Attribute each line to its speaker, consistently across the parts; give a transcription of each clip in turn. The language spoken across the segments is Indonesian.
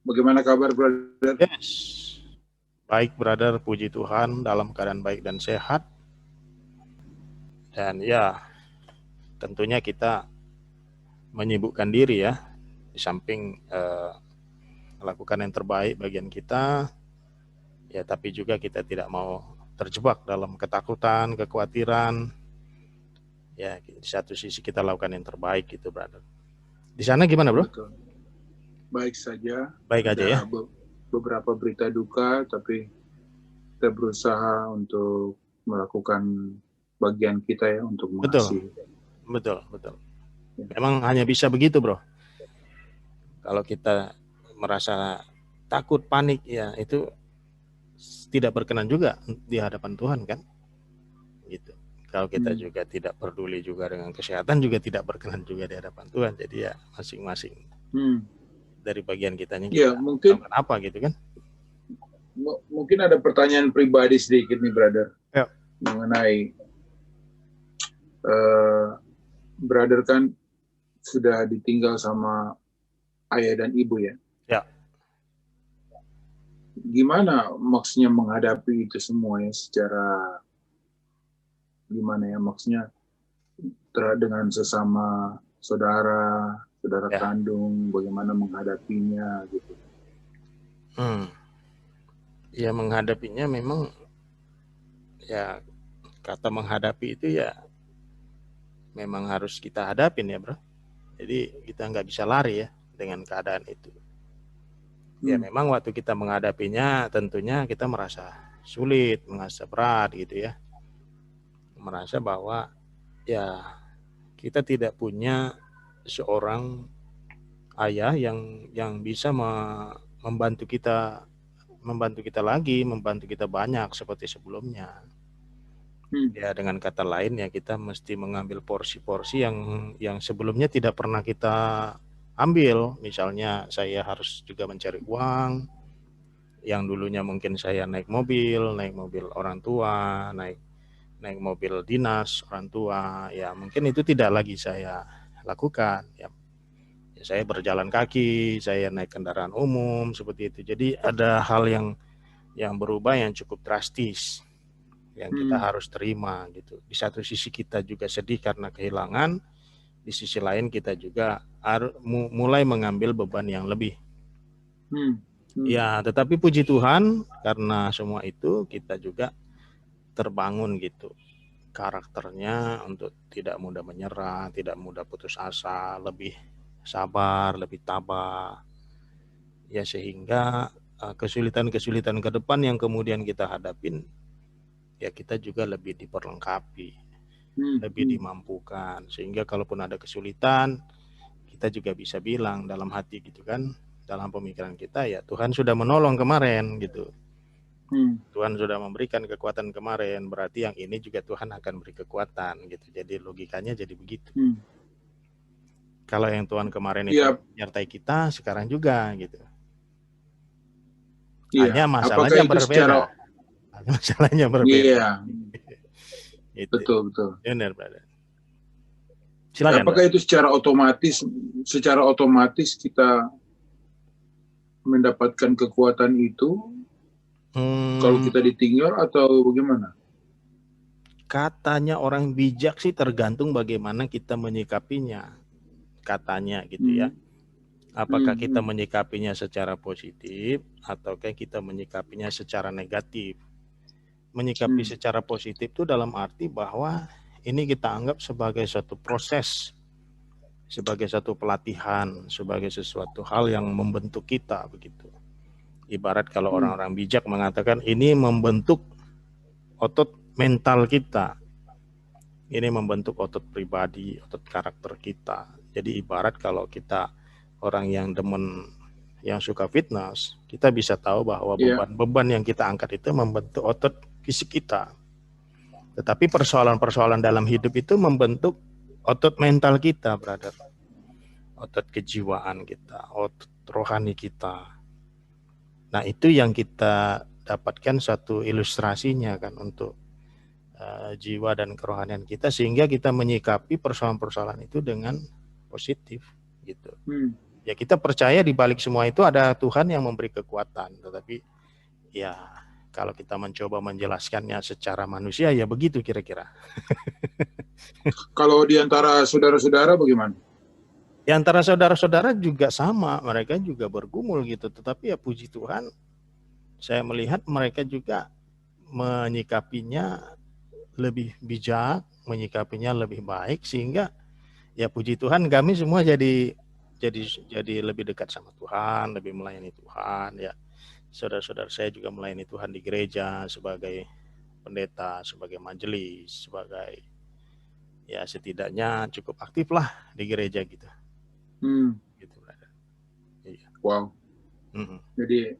Speaker 1: Bagaimana kabar, brother?
Speaker 2: Yes, baik brother, puji Tuhan dalam keadaan baik dan sehat. Dan ya, tentunya kita menyibukkan diri ya, di samping melakukan yang terbaik bagian kita, ya tapi juga kita tidak mau terjebak dalam ketakutan, kekhawatiran. Ya, di satu sisi kita lakukan yang terbaik gitu, brother. Di sana gimana, bro?
Speaker 1: Betul. Baik saja.
Speaker 2: Baik aja ya.
Speaker 1: Beberapa berita duka, tapi kita berusaha untuk melakukan bagian kita ya untuk mengasihi.
Speaker 2: Betul. Memang hanya bisa begitu, bro. Kalau kita merasa takut, panik, ya itu tidak berkenan juga di hadapan Tuhan kan, gitu. Kalau kita juga tidak peduli juga dengan kesehatan, juga tidak berkenan juga di hadapan Tuhan. Jadi ya masing-masing dari bagian kitanya kita
Speaker 1: mungkin
Speaker 2: apa gitu kan.
Speaker 1: Mungkin ada pertanyaan pribadi sedikit nih, brother,
Speaker 2: ya.
Speaker 1: Mengenai brother kan sudah ditinggal sama ayah dan ibu ya. Gimana maksudnya menghadapi itu semua ya, secara gimana ya, maksudnya dengan sesama saudara kandung, bagaimana menghadapinya gitu.
Speaker 2: Ya menghadapinya memang ya, kata menghadapi itu ya memang harus kita hadapin ya, bro. Jadi kita nggak bisa lari ya dengan keadaan itu. Ya memang waktu kita menghadapinya tentunya kita merasa sulit, merasa berat gitu ya. Merasa bahwa ya kita tidak punya seorang ayah yang bisa membantu kita lagi, membantu kita banyak seperti sebelumnya. Ya dengan kata lain ya kita mesti mengambil porsi-porsi yang sebelumnya tidak pernah kita ambil. Misalnya saya harus juga mencari uang, yang dulunya mungkin saya naik mobil orang tua, naik mobil dinas orang tua, ya mungkin itu tidak lagi saya lakukan ya. Saya berjalan kaki, saya naik kendaraan umum seperti itu. Jadi ada hal yang berubah yang cukup drastis yang kita harus terima gitu. Di satu sisi kita juga sedih karena kehilangan, di sisi lain kita juga mulai mengambil beban yang lebih. Ya, tetapi puji Tuhan karena semua itu kita juga terbangun gitu karakternya untuk tidak mudah menyerah, tidak mudah putus asa, lebih sabar, lebih tabah. Ya sehingga kesulitan-kesulitan ke depan yang kemudian kita hadapin, ya kita juga lebih diperlengkapi, lebih dimampukan, sehingga kalaupun ada kesulitan kita juga bisa bilang dalam hati gitu kan, dalam pemikiran kita, ya Tuhan sudah menolong kemarin gitu. Tuhan sudah memberikan kekuatan kemarin, berarti yang ini juga Tuhan akan beri kekuatan gitu. Jadi logikanya jadi begitu. Kalau yang Tuhan kemarin itu menyertai kita, sekarang juga gitu. Hanya masalahnya berbeda. Masalahnya berbeda.
Speaker 1: Itu. Betul.
Speaker 2: Benar, brother. Silakan.
Speaker 1: Apakah itu secara otomatis kita mendapatkan kekuatan itu kalau kita ditinggal atau bagaimana?
Speaker 2: Katanya orang bijak sih tergantung bagaimana kita menyikapinya. Katanya gitu ya. Apakah kita menyikapinya secara positif ataukah kita menyikapinya secara negatif. Menyikapi secara positif itu dalam arti bahwa ini kita anggap sebagai suatu proses, sebagai satu pelatihan, sebagai sesuatu hal yang membentuk kita begitu. Ibarat kalau orang-orang bijak mengatakan ini membentuk otot mental kita, ini membentuk otot pribadi, otot karakter kita. Jadi ibarat kalau kita orang yang demen, yang suka fitness, kita bisa tahu bahwa beban yang kita angkat itu membentuk otot fisik kita. Tetapi persoalan-persoalan dalam hidup itu membentuk otot mental kita, brother. Otot kejiwaan kita, otot rohani kita. Nah itu yang kita dapatkan satu ilustrasinya kan untuk jiwa dan kerohanian kita, sehingga kita menyikapi persoalan-persoalan itu dengan positif gitu. Ya kita percaya di balik semua itu ada Tuhan yang memberi kekuatan, tetapi ya kalau kita mencoba menjelaskannya secara manusia ya begitu kira-kira.
Speaker 1: Kalau di antara saudara-saudara bagaimana?
Speaker 2: Di antara saudara-saudara juga sama, mereka juga bergumul gitu, tetapi ya puji Tuhan, saya melihat mereka juga menyikapinya lebih bijak, menyikapinya lebih baik, sehingga ya puji Tuhan kami semua jadi lebih dekat sama Tuhan, lebih melayani Tuhan ya. Saudara-saudara saya juga melayani Tuhan di gereja sebagai pendeta, sebagai majelis, sebagai ya setidaknya cukup aktif lah di gereja gitu. Gitu, iya.
Speaker 1: Wow. Jadi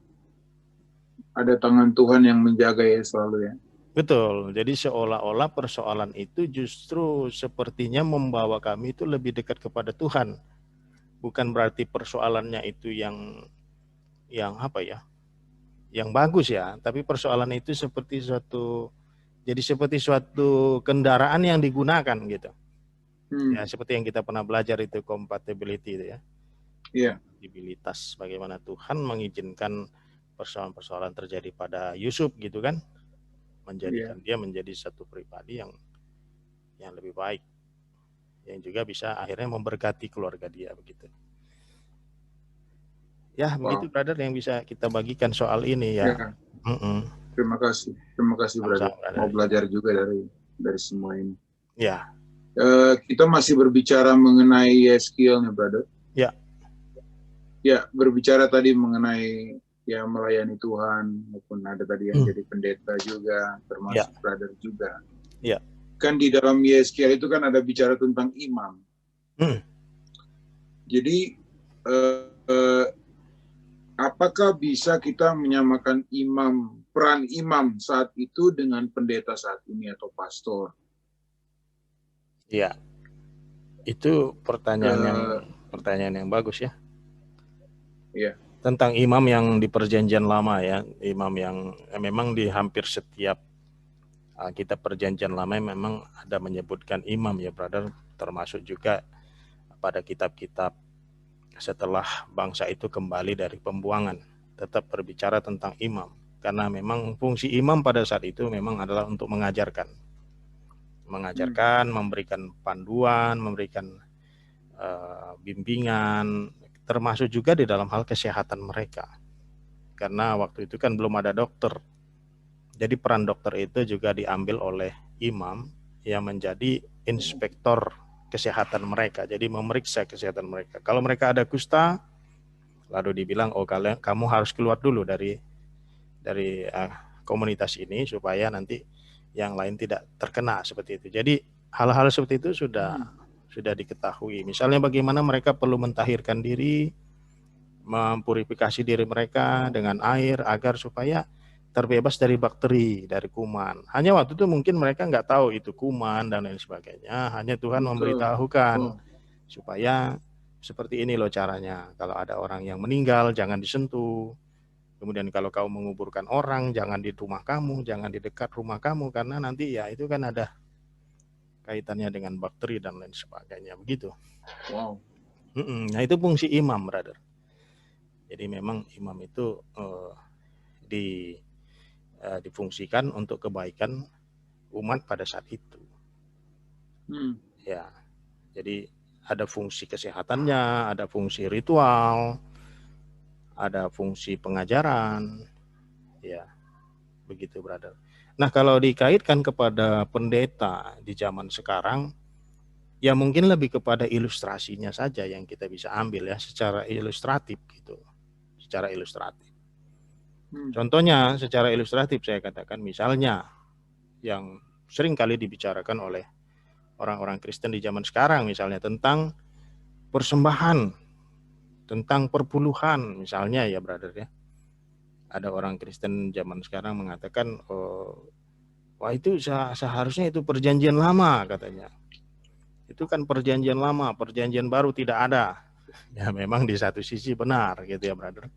Speaker 1: ada tangan Tuhan yang menjaga ya selalu ya.
Speaker 2: Betul. Jadi seolah-olah persoalan itu justru sepertinya membawa kami itu lebih dekat kepada Tuhan. Bukan berarti persoalannya itu yang apa ya? Yang bagus ya, tapi persoalan itu seperti suatu kendaraan yang digunakan gitu. Ya seperti yang kita pernah belajar itu compatibility itu ya. Kompatibilitas, bagaimana Tuhan mengizinkan persoalan-persoalan terjadi pada Yusuf gitu kan, menjadikan dia menjadi satu pribadi yang lebih baik, yang juga bisa akhirnya memberkati keluarga dia begitu. Ya begitu brother yang bisa kita bagikan soal ini ya.
Speaker 1: Terima kasih brother. Mau belajar juga dari semua ini.
Speaker 2: Ya.
Speaker 1: Kita masih berbicara mengenai skill nih brother.
Speaker 2: Ya.
Speaker 1: Ya, berbicara tadi mengenai ya melayani Tuhan, maupun ada tadi yang jadi pendeta juga, termasuk brother juga.
Speaker 2: Ya.
Speaker 1: Kan di dalam Yeskiel itu kan ada bicara tentang imam. Jadi apakah bisa kita menyamakan peran imam saat itu dengan pendeta saat ini atau pastor?
Speaker 2: Ya, itu pertanyaan yang bagus ya.
Speaker 1: Iya.
Speaker 2: Tentang imam yang di perjanjian lama ya, imam yang memang di hampir setiap kitab perjanjian lama memang ada menyebutkan imam ya brother, termasuk juga pada kitab-kitab setelah bangsa itu kembali dari pembuangan, tetap berbicara tentang imam, karena memang fungsi imam pada saat itu memang adalah untuk mengajarkan, memberikan panduan, memberikan bimbingan, termasuk juga di dalam hal kesehatan mereka, karena waktu itu kan belum ada dokter. Jadi peran dokter itu juga diambil oleh imam yang menjadi inspektor kesehatan mereka, jadi memeriksa kesehatan mereka. Kalau mereka ada kusta, lalu dibilang, oh kamu harus keluar dulu dari komunitas ini supaya nanti yang lain tidak terkena seperti itu. Jadi hal-hal seperti itu sudah diketahui. Misalnya bagaimana mereka perlu mentahirkan diri, mempurifikasi diri mereka dengan air agar supaya terbebas dari bakteri, dari kuman. Hanya waktu itu mungkin mereka nggak tahu itu kuman dan lain sebagainya. Hanya Tuhan memberitahukan supaya seperti ini loh caranya. Kalau ada orang yang meninggal jangan disentuh. Kemudian kalau kau menguburkan orang jangan di rumah kamu, jangan di dekat rumah kamu, karena nanti ya itu kan ada kaitannya dengan bakteri dan lain sebagainya begitu.
Speaker 1: Wow.
Speaker 2: Nah itu fungsi imam brother. Jadi memang imam itu difungsikan untuk kebaikan umat pada saat itu. Ya, jadi ada fungsi kesehatannya, ada fungsi ritual, ada fungsi pengajaran, ya begitu brother. Nah kalau dikaitkan kepada pendeta di zaman sekarang, ya mungkin lebih kepada ilustrasinya saja yang kita bisa ambil ya secara ilustratif gitu, secara ilustratif. Contohnya secara ilustratif saya katakan misalnya yang sering kali dibicarakan oleh orang-orang Kristen di zaman sekarang misalnya tentang persembahan, tentang perpuluhan misalnya ya brother ya. Ada orang Kristen zaman sekarang mengatakan wah itu seharusnya itu perjanjian lama katanya. Itu kan perjanjian lama, perjanjian baru tidak ada. Ya memang di satu sisi benar gitu ya brother.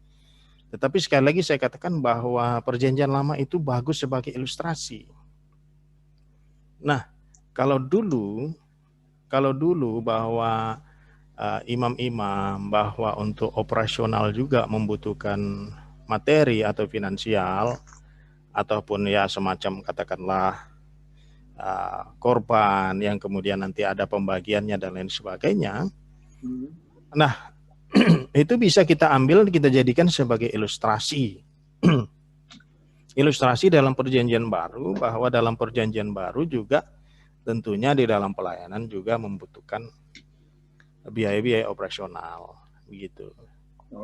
Speaker 2: Tetapi sekali lagi saya katakan bahwa perjanjian lama itu bagus sebagai ilustrasi. Nah, kalau dulu bahwa imam-imam bahwa untuk operasional juga membutuhkan materi atau finansial ataupun ya semacam katakanlah korban yang kemudian nanti ada pembagiannya dan lain sebagainya. Nah, itu bisa kita ambil, kita jadikan sebagai ilustrasi. Ilustrasi dalam perjanjian baru, bahwa dalam perjanjian baru juga tentunya di dalam pelayanan juga membutuhkan biaya-biaya operasional begitu.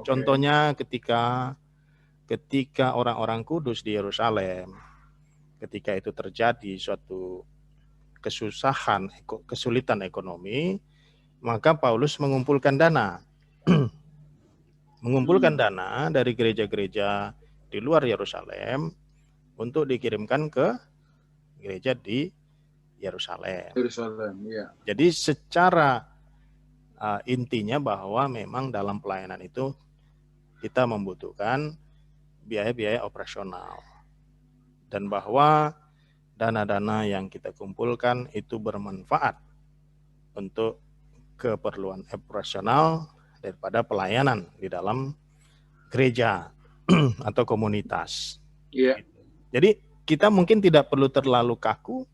Speaker 2: Contohnya ketika orang-orang kudus di Yerusalem, ketika itu terjadi suatu kesulitan ekonomi, maka Paulus mengumpulkan dana. Mengumpulkan dana dari gereja-gereja di luar Yerusalem untuk dikirimkan ke gereja di Yerusalem.
Speaker 1: Ya.
Speaker 2: Jadi secara intinya bahwa memang dalam pelayanan itu kita membutuhkan biaya-biaya operasional. Dan bahwa dana-dana yang kita kumpulkan itu bermanfaat untuk keperluan operasional daripada pelayanan di dalam gereja atau komunitas.
Speaker 1: Yeah.
Speaker 2: Jadi kita mungkin tidak perlu terlalu kaku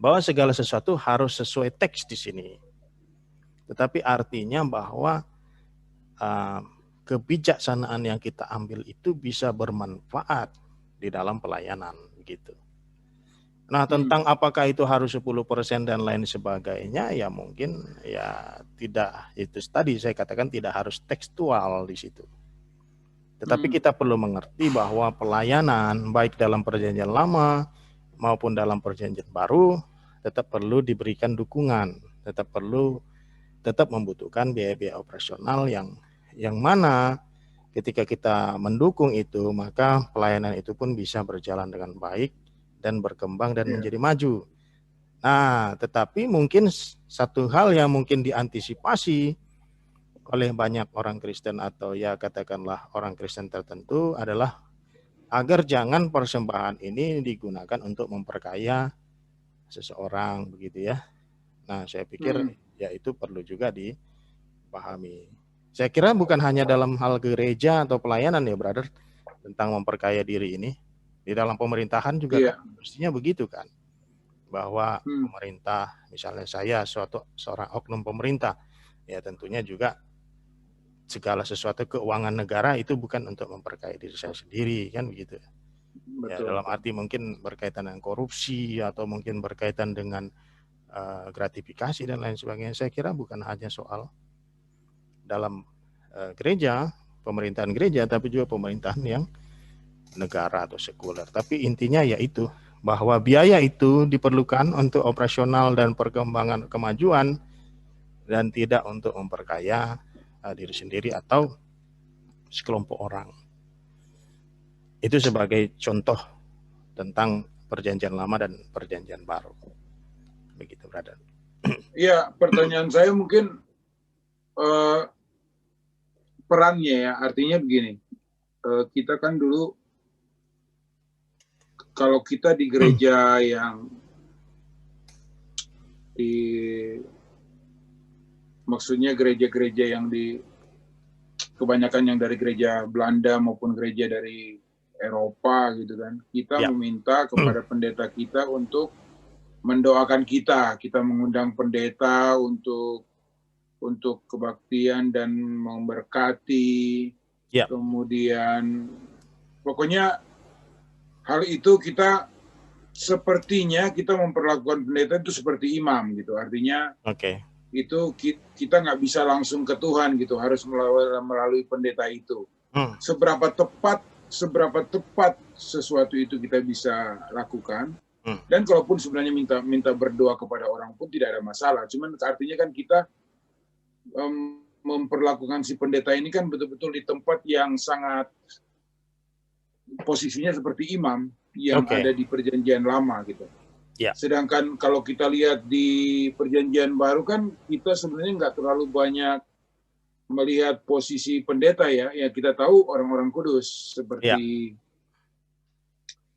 Speaker 2: bahwa segala sesuatu harus sesuai teks di sini. Tetapi artinya bahwa kebijaksanaan yang kita ambil itu bisa bermanfaat di dalam pelayanan gitu. Nah, tentang apakah itu harus 10% dan lain sebagainya, ya mungkin ya tidak, itu tadi saya katakan tidak harus tekstual di situ. Tetapi kita perlu mengerti bahwa pelayanan baik dalam perjanjian lama maupun dalam perjanjian baru tetap perlu diberikan dukungan, tetap membutuhkan biaya-biaya operasional yang mana ketika kita mendukung itu, maka pelayanan itu pun bisa berjalan dengan baik dan berkembang dan menjadi maju. Nah, tetapi mungkin satu hal yang mungkin diantisipasi oleh banyak orang Kristen atau ya katakanlah orang Kristen tertentu adalah agar jangan persembahan ini digunakan untuk memperkaya seseorang begitu ya. Nah, saya pikir ya itu perlu juga dipahami. Saya kira bukan hanya dalam hal gereja atau pelayanan ya, brother, tentang memperkaya diri ini. Di dalam pemerintahan juga kan mestinya begitu kan. Bahwa pemerintah, misalnya saya seorang oknum pemerintah, ya tentunya juga segala sesuatu keuangan negara itu bukan untuk memperkaya diri saya sendiri kan begitu. Ya, dalam arti mungkin berkaitan dengan korupsi atau mungkin berkaitan dengan gratifikasi dan lain sebagainya. Saya kira bukan hanya soal dalam gereja, pemerintahan gereja, tapi juga pemerintahan yang negara atau sekuler. Tapi intinya yaitu bahwa biaya itu diperlukan untuk operasional dan perkembangan kemajuan dan tidak untuk memperkaya diri sendiri atau sekelompok orang. Itu sebagai contoh tentang perjanjian lama dan perjanjian baru. Begitu, brother.
Speaker 1: Iya, pertanyaan saya mungkin perannya ya, artinya begini, kita kan dulu kalau kita di gereja yang maksudnya gereja-gereja yang kebanyakan yang dari gereja Belanda maupun gereja dari Eropa gitu kan, kita meminta kepada pendeta kita untuk mendoakan kita mengundang pendeta untuk kebaktian dan memberkati. Kemudian pokoknya hal itu sepertinya kita memperlakukan pendeta itu seperti imam gitu. Artinya itu kita nggak bisa langsung ke Tuhan gitu, harus melalui pendeta itu. Seberapa tepat sesuatu itu kita bisa lakukan. Dan kalaupun sebenarnya minta berdoa kepada orang pun tidak ada masalah. Cuman artinya kan kita memperlakukan si pendeta ini kan betul-betul di tempat yang sangat posisinya seperti imam yang ada di perjanjian lama gitu. Sedangkan kalau kita lihat di perjanjian baru kan kita sebenarnya nggak terlalu banyak melihat posisi pendeta ya. Ya kita tahu orang-orang kudus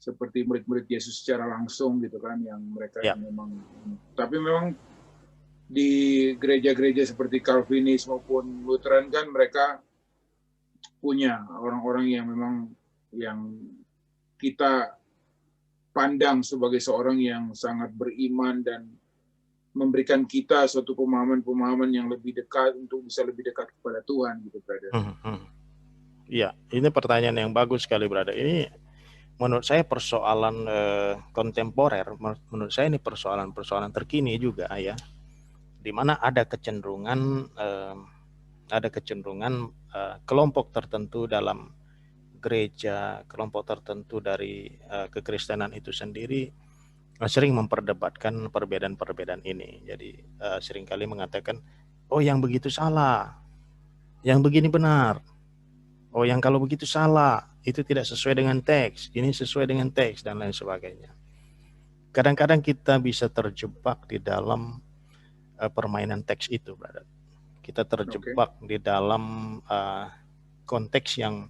Speaker 1: seperti murid-murid Yesus secara langsung gitu kan, yang mereka yang memang, tapi memang di gereja-gereja seperti Calvinis maupun Lutheran kan mereka punya orang-orang yang memang yang kita pandang sebagai seorang yang sangat beriman dan memberikan kita suatu pemahaman-pemahaman yang lebih dekat untuk bisa lebih dekat kepada Tuhan gitu, brother.
Speaker 2: Iya, ini pertanyaan yang bagus sekali, brother. Ini menurut saya persoalan kontemporer. Menurut saya ini persoalan terkini juga ya, di mana ada kecenderungan kelompok tertentu dalam gereja, kelompok tertentu dari kekristenan itu sendiri sering memperdebatkan perbedaan-perbedaan ini. Jadi seringkali mengatakan, oh yang begitu salah, yang begini benar, oh yang kalau begitu salah, itu tidak sesuai dengan teks, ini sesuai dengan teks, dan lain sebagainya. Kadang-kadang kita bisa terjebak di dalam permainan teks itu, brother. Kita terjebak di dalam konteks yang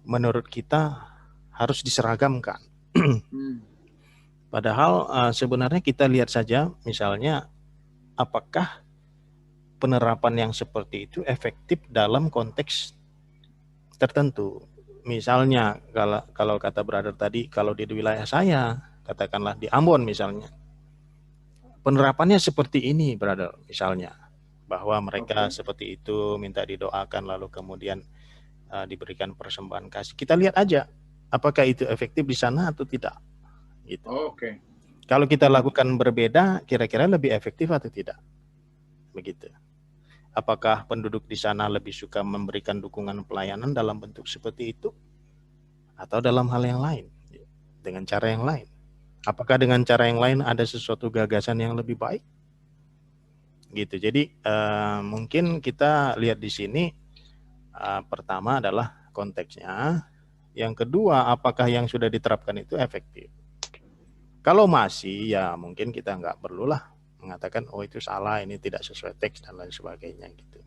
Speaker 2: menurut kita harus diseragamkan. Padahal sebenarnya kita lihat saja, misalnya apakah penerapan yang seperti itu efektif dalam konteks tertentu. Misalnya kalau kata brother tadi, kalau di wilayah saya, katakanlah di Ambon misalnya, penerapannya seperti ini, brother, misalnya bahwa mereka seperti itu minta didoakan lalu kemudian diberikan persembahan kasih. Kita lihat aja apakah itu efektif di sana atau tidak. Gitu. Kalau kita lakukan berbeda, kira-kira lebih efektif atau tidak? Begitu. Apakah penduduk di sana lebih suka memberikan dukungan pelayanan dalam bentuk seperti itu, atau dalam hal yang lain, dengan cara yang lain? Apakah dengan cara yang lain ada sesuatu gagasan yang lebih baik? Gitu. Jadi mungkin kita lihat di sini, pertama adalah konteksnya. Yang kedua, apakah yang sudah diterapkan itu efektif? Kalau masih, ya mungkin kita nggak perlulah mengatakan, oh itu salah, ini tidak sesuai teks, dan lain sebagainya gitu.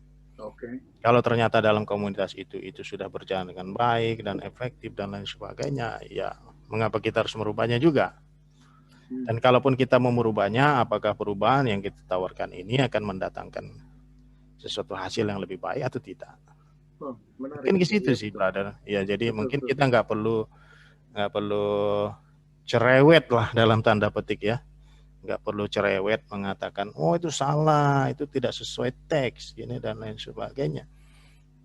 Speaker 2: Kalau ternyata dalam komunitas itu sudah berjalan dengan baik dan efektif dan lain sebagainya, ya mengapa kita harus merubahnya juga? Dan kalaupun kita mau merubahnya, apakah perubahan yang kita tawarkan ini akan mendatangkan sesuatu hasil yang lebih baik atau tidak? Mungkin ke situ sih, brother. Ya, jadi mungkin kita nggak perlu cerewet lah dalam tanda petik ya, nggak perlu cerewet mengatakan oh itu salah, itu tidak sesuai teks gini dan lain sebagainya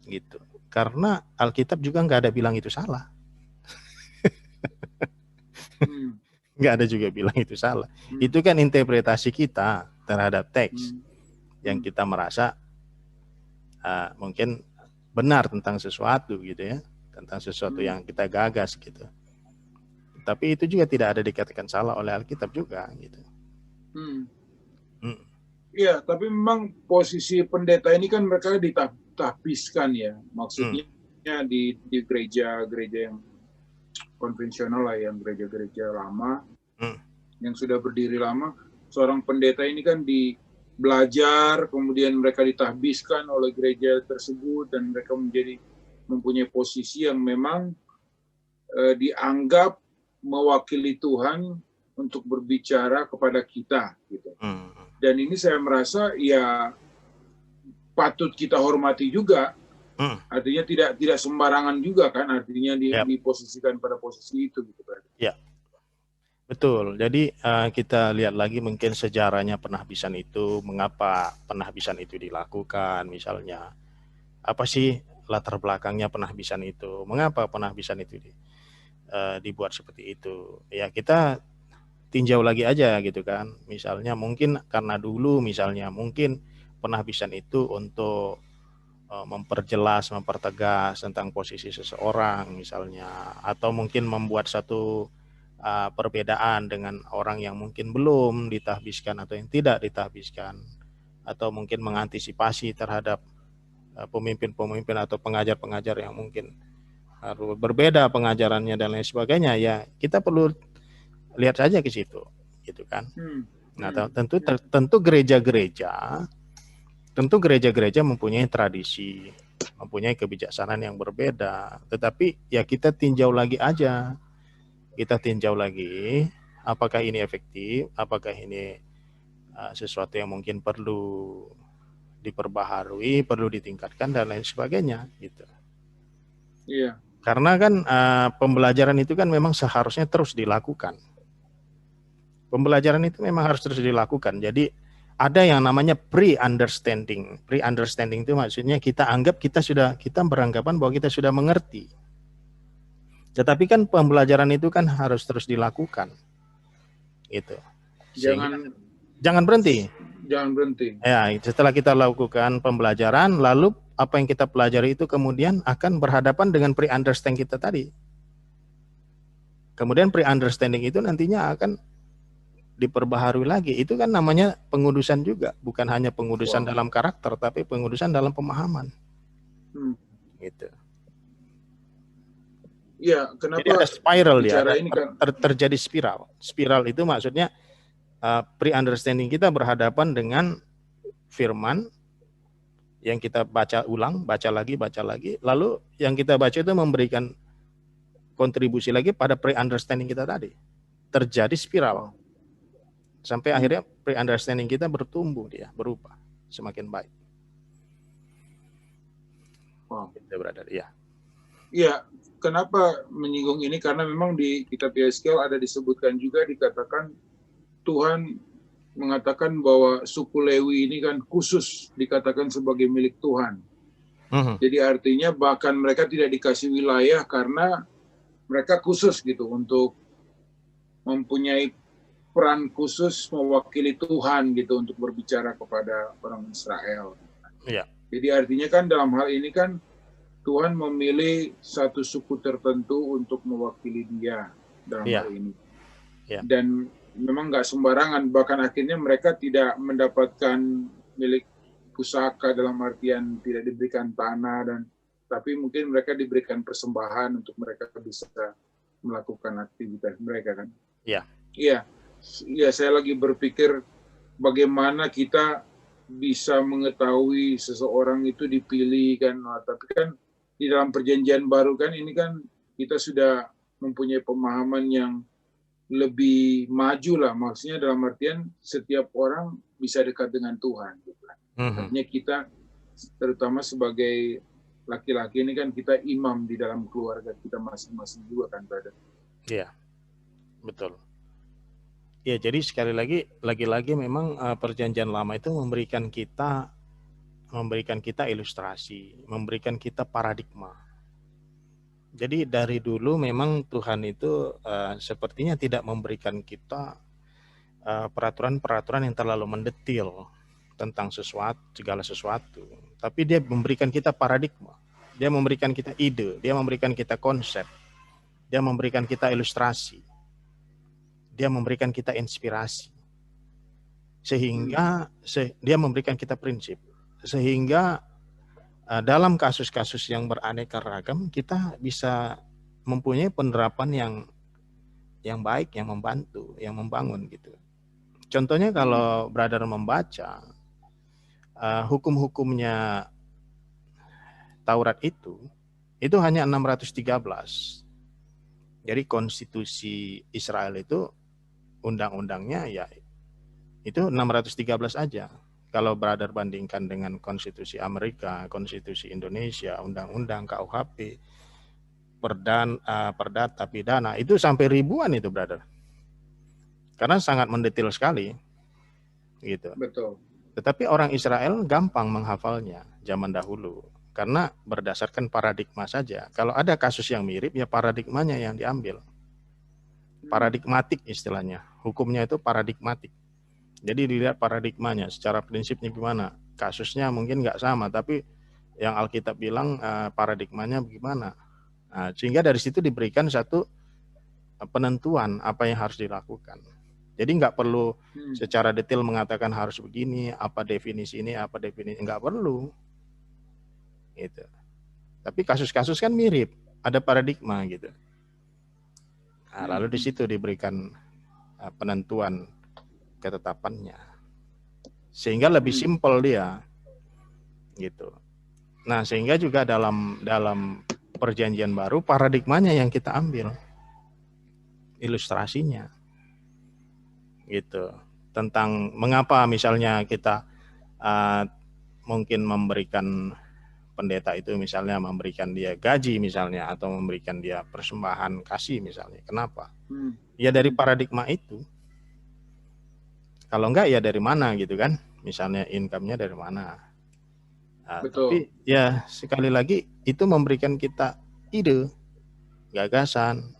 Speaker 2: gitu, karena Alkitab juga nggak ada bilang itu salah. Nggak ada juga bilang itu salah. Itu kan interpretasi kita terhadap teks yang kita merasa mungkin benar tentang sesuatu gitu ya, tentang sesuatu yang kita gagas gitu. Tapi itu juga tidak ada dikatakan salah oleh Alkitab juga gitu.
Speaker 1: Iya, tapi memang posisi pendeta ini kan mereka ditahbiskan ya, maksudnya di gereja-gereja yang konvensional lah, yang gereja-gereja lama, yang sudah berdiri lama, seorang pendeta ini kan belajar, kemudian mereka ditahbiskan oleh gereja tersebut dan mereka mempunyai posisi yang memang dianggap mewakili Tuhan untuk berbicara kepada kita gitu. Dan ini saya merasa ya patut kita hormati juga. Artinya tidak sembarangan juga kan, artinya diposisikan pada posisi itu gitu kan.
Speaker 2: Ya. Betul. Jadi kita lihat lagi mungkin sejarahnya penahbisan itu, mengapa penahbisan itu dilakukan misalnya. Apa sih latar belakangnya penahbisan itu? Mengapa penahbisan itu dibuat seperti itu? Ya kita tinjau lagi aja gitu kan. Misalnya mungkin karena dulu misalnya mungkin penahbisan itu untuk memperjelas, mempertegas tentang posisi seseorang misalnya, atau mungkin membuat satu perbedaan dengan orang yang mungkin belum ditahbiskan atau yang tidak ditahbiskan, atau mungkin mengantisipasi terhadap pemimpin-pemimpin atau pengajar-pengajar yang mungkin berbeda pengajarannya dan lain sebagainya. Ya kita perlu lihat saja ke situ gitu kan. Nah tentu gereja-gereja mempunyai tradisi, mempunyai kebijaksanaan yang berbeda, tetapi ya kita tinjau lagi aja, apakah ini efektif, apakah ini sesuatu yang mungkin perlu diperbaharui, perlu ditingkatkan dan lain sebagainya gitu.
Speaker 1: Iya.
Speaker 2: Karena kan pembelajaran itu kan memang seharusnya terus dilakukan. Pembelajaran itu memang harus terus dilakukan. Jadi ada yang namanya pre-understanding. Pre-understanding itu maksudnya kita beranggapan bahwa kita sudah mengerti. Tetapi kan pembelajaran itu kan harus terus dilakukan. Gitu. Jangan berhenti.
Speaker 1: Jangan berhenti.
Speaker 2: Ya, setelah kita lakukan pembelajaran, lalu apa yang kita pelajari itu kemudian akan berhadapan dengan pre-understanding kita tadi. Kemudian pre-understanding itu nantinya akan diperbaharui lagi. Itu kan namanya pengudusan juga, bukan hanya pengudusan dalam karakter, tapi pengudusan dalam pemahaman. Gitu.
Speaker 1: Ya, kenapa?
Speaker 2: Jadi ada spiral ya,
Speaker 1: ini kan
Speaker 2: terjadi spiral. Spiral itu maksudnya pre-understanding kita berhadapan dengan firman yang kita baca ulang, baca lagi, lalu yang kita baca itu memberikan kontribusi lagi pada pre-understanding kita tadi. Terjadi spiral. Sampai akhirnya pre-understanding kita bertumbuh, dia berubah semakin baik. Itu berada, ya.
Speaker 1: Iya, kenapa menyinggung ini? Karena memang di kitab Yeskiel ada disebutkan juga, dikatakan Tuhan mengatakan bahwa suku Lewi ini kan khusus dikatakan sebagai milik Tuhan. Jadi artinya bahkan mereka tidak dikasih wilayah karena mereka khusus gitu untuk mempunyai peran khusus mewakili Tuhan gitu untuk berbicara kepada orang Israel.
Speaker 2: Iya.
Speaker 1: Jadi artinya kan dalam hal ini kan Tuhan memilih satu suku tertentu untuk mewakili Dia dalam hal ini. Ya. Dan memang nggak sembarangan, bahkan akhirnya mereka tidak mendapatkan milik pusaka dalam artian tidak diberikan tanah tapi mungkin mereka diberikan persembahan untuk mereka bisa melakukan aktivitas mereka kan.
Speaker 2: Iya.
Speaker 1: Iya. Ya, saya lagi berpikir bagaimana kita bisa mengetahui seseorang itu dipilih kan. Nah, tapi kan di dalam perjanjian baru kan ini kan kita sudah mempunyai pemahaman yang lebih maju lah. Maksudnya dalam artian setiap orang bisa dekat dengan Tuhan. Gitu. Artinya kita terutama sebagai laki-laki ini kan kita imam di dalam keluarga kita masing-masing juga kan, brother.
Speaker 2: Iya, betul. Ya, jadi sekali lagi memang perjanjian lama itu memberikan kita ilustrasi, memberikan kita paradigma. Jadi dari dulu memang Tuhan itu sepertinya tidak memberikan kita peraturan-peraturan yang terlalu mendetil tentang segala sesuatu, tapi Dia memberikan kita paradigma, Dia memberikan kita ide, Dia memberikan kita konsep, Dia memberikan kita ilustrasi. Dia memberikan kita inspirasi, sehingga Dia memberikan kita prinsip, sehingga dalam kasus-kasus yang beraneka ragam kita bisa mempunyai penerapan yang baik, yang membantu, yang membangun gitu. Contohnya kalau brother membaca hukum-hukumnya Taurat itu hanya 613. Jadi konstitusi Israel itu undang-undangnya ya itu 613 aja. Kalau brother bandingkan dengan konstitusi Amerika, konstitusi Indonesia, undang-undang KUHP, perdata pidana itu sampai ribuan itu, brother. Karena sangat mendetil sekali. Gitu.
Speaker 1: Betul.
Speaker 2: Tetapi orang Israel gampang menghafalnya zaman dahulu karena berdasarkan paradigma saja. Kalau ada kasus yang mirip ya paradigmanya yang diambil. Paradigmatik istilahnya. Hukumnya itu paradigmatik. Jadi dilihat paradigmanya, secara prinsipnya gimana. Kasusnya mungkin nggak sama, tapi yang Alkitab bilang paradigmanya bagaimana. Nah, sehingga dari situ diberikan satu penentuan apa yang harus dilakukan. Jadi nggak perlu secara detail mengatakan harus begini, apa definisi ini, apa definisi, nggak perlu. Gitu. Tapi kasus-kasus kan mirip, ada paradigma gitu. Nah, lalu di situ diberikan penentuan ketetapannya, sehingga lebih simpel dia, gitu. Nah, sehingga juga dalam perjanjian baru paradigmanya yang kita ambil, ilustrasinya, gitu. tentang mengapa misalnya kita mungkin memberikan pendeta itu misalnya memberikan dia gaji misalnya atau memberikan dia persembahan kasih misalnya. Kenapa? Ya dari paradigma itu. Kalau enggak ya dari mana gitu kan? Misalnya income-nya dari mana? Tapi ya sekali lagi itu memberikan kita ide, gagasan,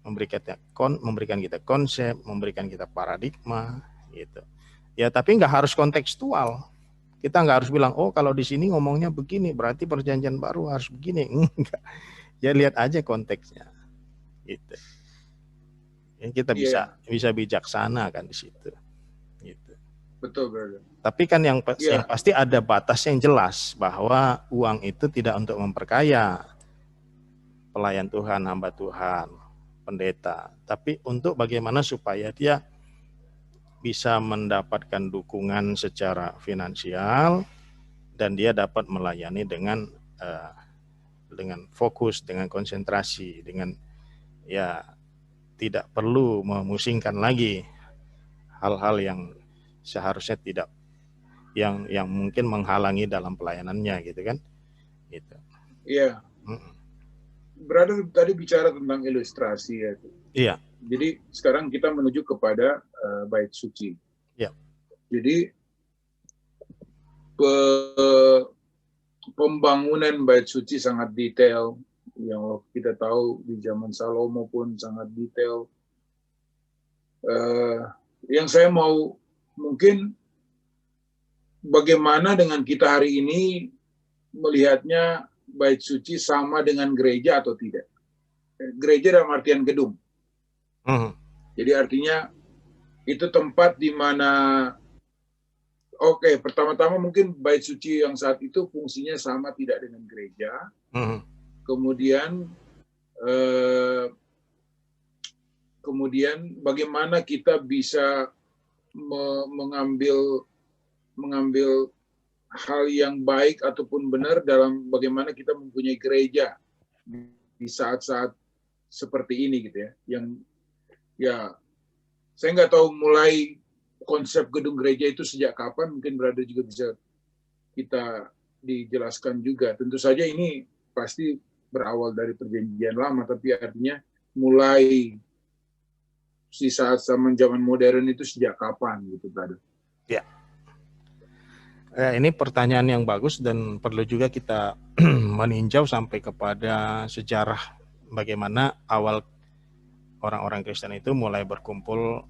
Speaker 2: memberikan kita konsep, memberikan kita paradigma gitu. Ya tapi nggak harus kontekstual. Kita nggak harus bilang, oh kalau di sini ngomongnya begini, berarti perjanjian baru harus begini. Enggak. Ya lihat aja konteksnya. Gitu. Ya, kita bisa bijaksana kan di situ. Gitu.
Speaker 1: Betul, brother.
Speaker 2: Tapi kan yang pasti ada batas yang jelas bahwa uang itu tidak untuk memperkaya pelayan Tuhan, hamba Tuhan, pendeta, tapi untuk bagaimana supaya dia bisa mendapatkan dukungan secara finansial dan dia dapat melayani dengan fokus, dengan konsentrasi, dengan ya tidak perlu memusingkan lagi hal-hal yang seharusnya tidak yang mungkin menghalangi dalam pelayanannya gitu kan. Gitu.
Speaker 1: Iya. Brother tadi bicara tentang ilustrasi ya.
Speaker 2: Iya.
Speaker 1: Jadi sekarang kita menuju kepada bait suci.
Speaker 2: Iya.
Speaker 1: Jadi pembangunan bait suci sangat detail. Yang kita tahu di zaman Salomo pun sangat detail. Yang saya mau mungkin bagaimana dengan kita hari ini melihatnya bait suci sama dengan gereja atau tidak? Gereja dalam artian gedung. Jadi artinya itu tempat di mana pertama-tama mungkin bait suci yang saat itu fungsinya sama tidak dengan gereja. Kemudian bagaimana kita bisa mengambil hal yang baik ataupun benar dalam bagaimana kita mempunyai gereja di saat-saat seperti ini gitu ya. Yang ya saya nggak tahu mulai konsep gedung gereja itu sejak kapan, mungkin berada juga bisa kita dijelaskan juga. Tentu saja ini pasti berawal dari perjanjian lama, tapi artinya mulai di saat zaman modern itu sejak kapan gitu, brother?
Speaker 2: Ya. Ini pertanyaan yang bagus dan perlu juga kita meninjau sampai kepada sejarah bagaimana awal orang-orang Kristen itu mulai berkumpul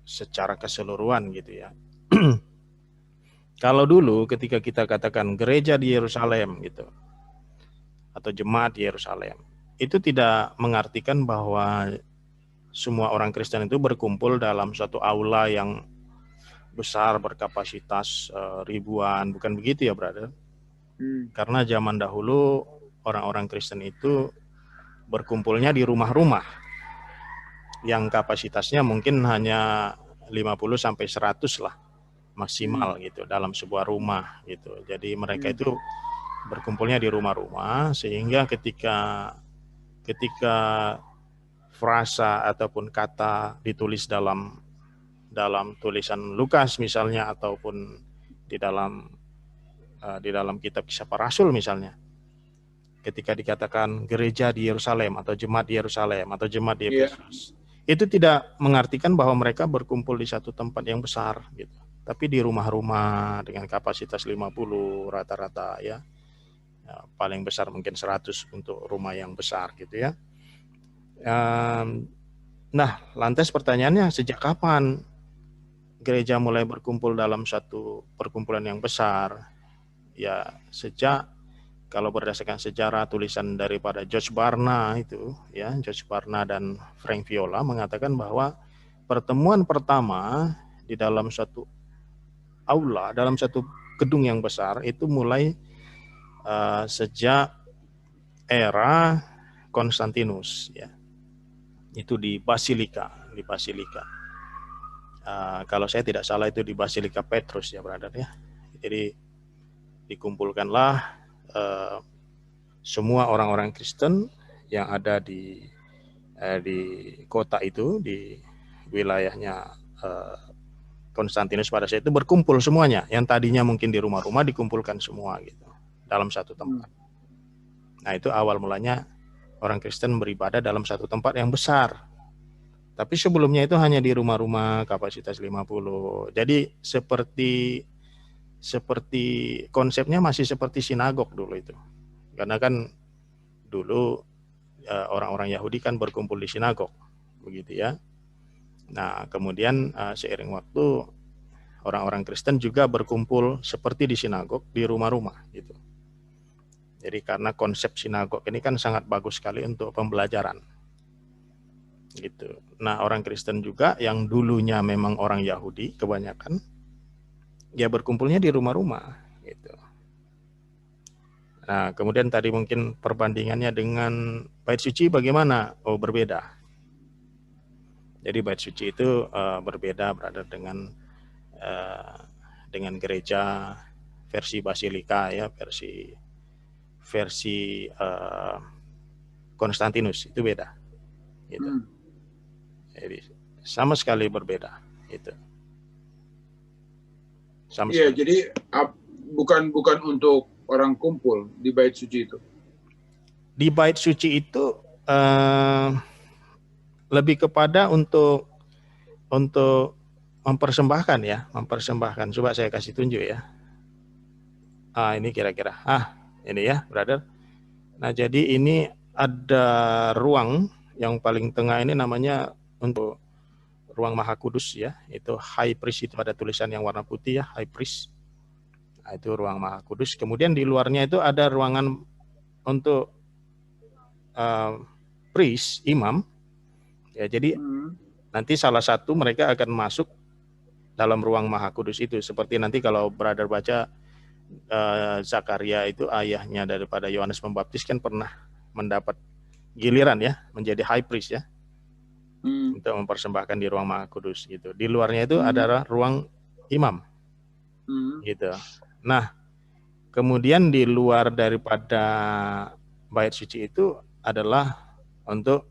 Speaker 2: secara keseluruhan gitu ya. Kalau dulu ketika kita katakan gereja di Yerusalem gitu atau jemaat di Yerusalem, itu tidak mengartikan bahwa semua orang Kristen itu berkumpul dalam suatu aula yang besar berkapasitas ribuan, bukan begitu ya, brother? Karena zaman dahulu orang-orang Kristen itu berkumpulnya di rumah-rumah yang kapasitasnya mungkin hanya 50 sampai 100 lah maksimal gitu dalam sebuah rumah gitu. Jadi mereka itu berkumpulnya di rumah-rumah sehingga ketika frasa ataupun kata ditulis dalam tulisan Lukas misalnya ataupun di dalam kitab Kisah Para Rasul misalnya, ketika dikatakan gereja di Yerusalem atau jemaat di Yerusalem atau jemaat di Efesus, itu tidak mengartikan bahwa mereka berkumpul di satu tempat yang besar gitu, tapi di rumah-rumah dengan kapasitas 50 rata-rata ya, paling besar mungkin 100 untuk rumah yang besar gitu ya. Nah, lantas pertanyaannya, sejak kapan gereja mulai berkumpul dalam satu perkumpulan yang besar? Ya, sejak, kalau berdasarkan sejarah tulisan daripada George Barna itu, ya, George Barna dan Frank Viola mengatakan bahwa pertemuan pertama di dalam satu aula, dalam satu gedung yang besar itu mulai sejak era Konstantinus, ya, itu di Basilika. Kalau saya tidak salah itu di Basilika Petrus ya, brother ya. Jadi dikumpulkanlah semua orang-orang Kristen yang ada di kota itu, di wilayahnya Konstantinus pada saat itu berkumpul semuanya, yang tadinya mungkin di rumah-rumah dikumpulkan semua gitu dalam satu tempat. Nah, itu awal mulanya orang Kristen beribadah dalam satu tempat yang besar. Tapi sebelumnya itu hanya di rumah-rumah kapasitas 50. Jadi seperti konsepnya masih seperti sinagog dulu itu. Karena kan dulu orang-orang Yahudi kan berkumpul di sinagog, begitu ya. Nah, kemudian seiring waktu orang-orang Kristen juga berkumpul seperti di sinagog di rumah-rumah gitu. Jadi karena konsep sinagog ini kan sangat bagus sekali untuk pembelajaran gitu. Nah, orang Kristen juga yang dulunya memang orang Yahudi kebanyakan ya berkumpulnya di rumah-rumah gitu. Nah, kemudian tadi mungkin perbandingannya dengan bait suci bagaimana? Oh, berbeda. Jadi bait suci itu berbeda brother dengan gereja versi Basilika ya, versi Konstantinus itu beda gitu. Jadi sama sekali berbeda itu.
Speaker 1: Iya, jadi bukan untuk orang kumpul di bait suci itu.
Speaker 2: Di bait suci itu lebih kepada untuk mempersembahkan ya, mempersembahkan. Coba saya kasih tunjuk ya. Ini kira-kira. Ini ya, brother. Nah, jadi ini ada ruang yang paling tengah ini namanya untuk ruang Maha Kudus ya. Itu High Priest, itu ada tulisan yang warna putih ya, High Priest. Nah, itu ruang Maha Kudus. Kemudian di luarnya itu ada ruangan untuk priest, imam. Ya, jadi nanti salah satu mereka akan masuk dalam ruang Maha Kudus itu. Seperti nanti kalau brother baca Zakaria itu ayahnya daripada Yohanes Pembaptis kan pernah mendapat giliran ya menjadi high priest ya, untuk mempersembahkan di ruang Maha Kudus gitu. Di luarnya itu adalah ruang imam gitu. Nah, kemudian di luar daripada bait suci itu adalah untuk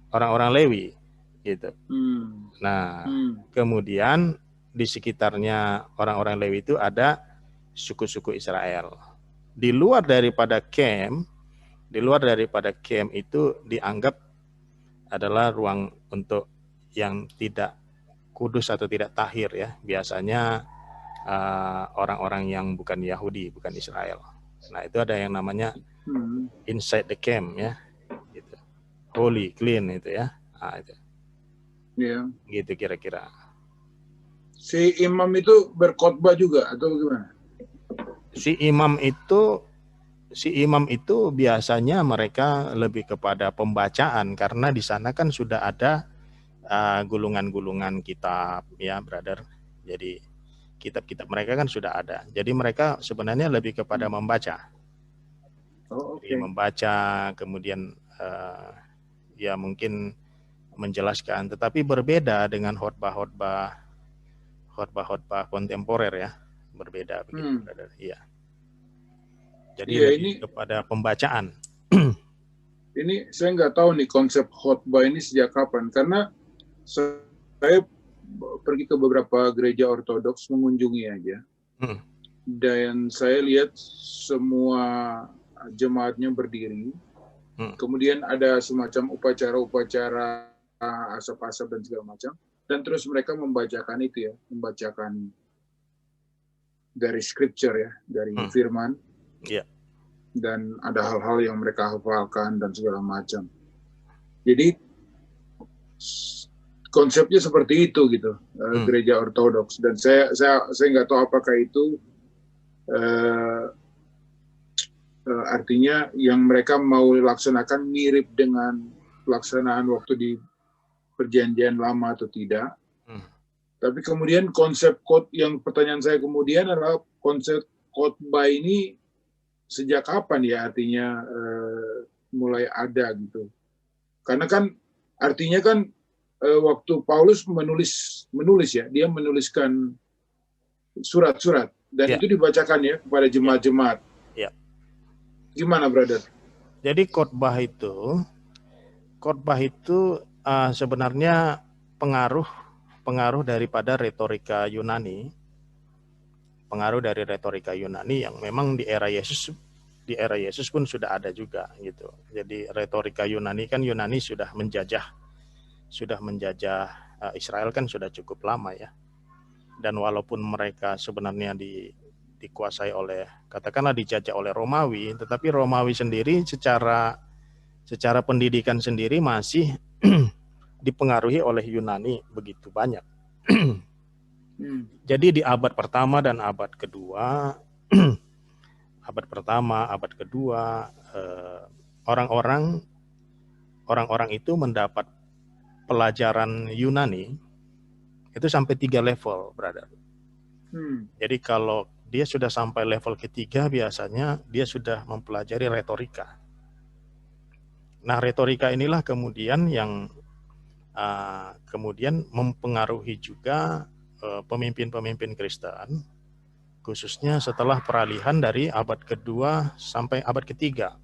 Speaker 2: orang-orang Lewi gitu. Nah, kemudian di sekitarnya orang-orang Lewi itu ada suku-suku Israel. Di luar daripada camp itu dianggap adalah ruang untuk yang tidak kudus atau tidak tahir ya. Biasanya orang-orang yang bukan Yahudi, bukan Israel. Nah, itu ada yang namanya inside the camp ya. Gitu. Holy, clean itu ya. Itu.
Speaker 1: Yeah.
Speaker 2: Gitu kira-kira.
Speaker 1: Si imam itu berkhotbah juga atau gimana?
Speaker 2: Si imam itu biasanya mereka lebih kepada pembacaan karena di sana kan sudah ada gulungan-gulungan kitab ya, brother. Jadi kitab-kitab mereka kan sudah ada. Jadi mereka sebenarnya lebih kepada membaca. Jadi membaca, kemudian ya mungkin menjelaskan, tetapi berbeda dengan khotbah kontemporer ya, berbeda begitu, brother. Iya. Jadi lebih kepada pembacaan.
Speaker 1: Ini saya nggak tahu nih konsep khotbah ini sejak kapan, karena saya pergi ke beberapa gereja ortodoks mengunjungi aja, dan saya lihat semua jemaatnya berdiri, kemudian ada semacam upacara-upacara asap-asap dan segala macam, dan terus mereka membacakan itu ya, membacakan dari scripture ya, dari firman.
Speaker 2: Yeah.
Speaker 1: Dan ada hal-hal yang mereka hafalkan dan segala macam. Jadi konsepnya seperti itu gitu, gereja ortodoks. Dan saya nggak tahu apakah itu artinya yang mereka mau laksanakan mirip dengan pelaksanaan waktu di Perjanjian Lama atau tidak. Tapi kemudian konsep yang pertanyaan saya kemudian adalah konsep khotbah ini sejak kapan ya artinya mulai ada gitu. Karena kan artinya kan waktu Paulus menulis ya, dia menuliskan surat-surat dan itu dibacakan ya kepada jemaat-jemaat.
Speaker 2: Ya.
Speaker 1: Gimana, brother?
Speaker 2: Jadi khotbah itu sebenarnya pengaruh pengaruh daripada retorika Yunani, pengaruh dari retorika Yunani yang memang di era Yesus pun sudah ada juga gitu. Jadi retorika Yunani kan, Yunani sudah menjajah Israel kan sudah cukup lama ya. Dan walaupun mereka sebenarnya dikuasai oleh, katakanlah dijajah oleh Romawi, tetapi Romawi sendiri secara pendidikan sendiri masih dipengaruhi oleh Yunani begitu banyak. Jadi di abad pertama dan abad kedua, abad pertama, abad kedua, orang-orang itu mendapat pelajaran Yunani itu sampai 3 level, brother. Jadi kalau dia sudah sampai level ketiga, biasanya dia sudah mempelajari retorika. Nah, retorika inilah kemudian yang kemudian mempengaruhi juga pemimpin-pemimpin Kristen, khususnya setelah peralihan dari abad kedua sampai abad ketiga.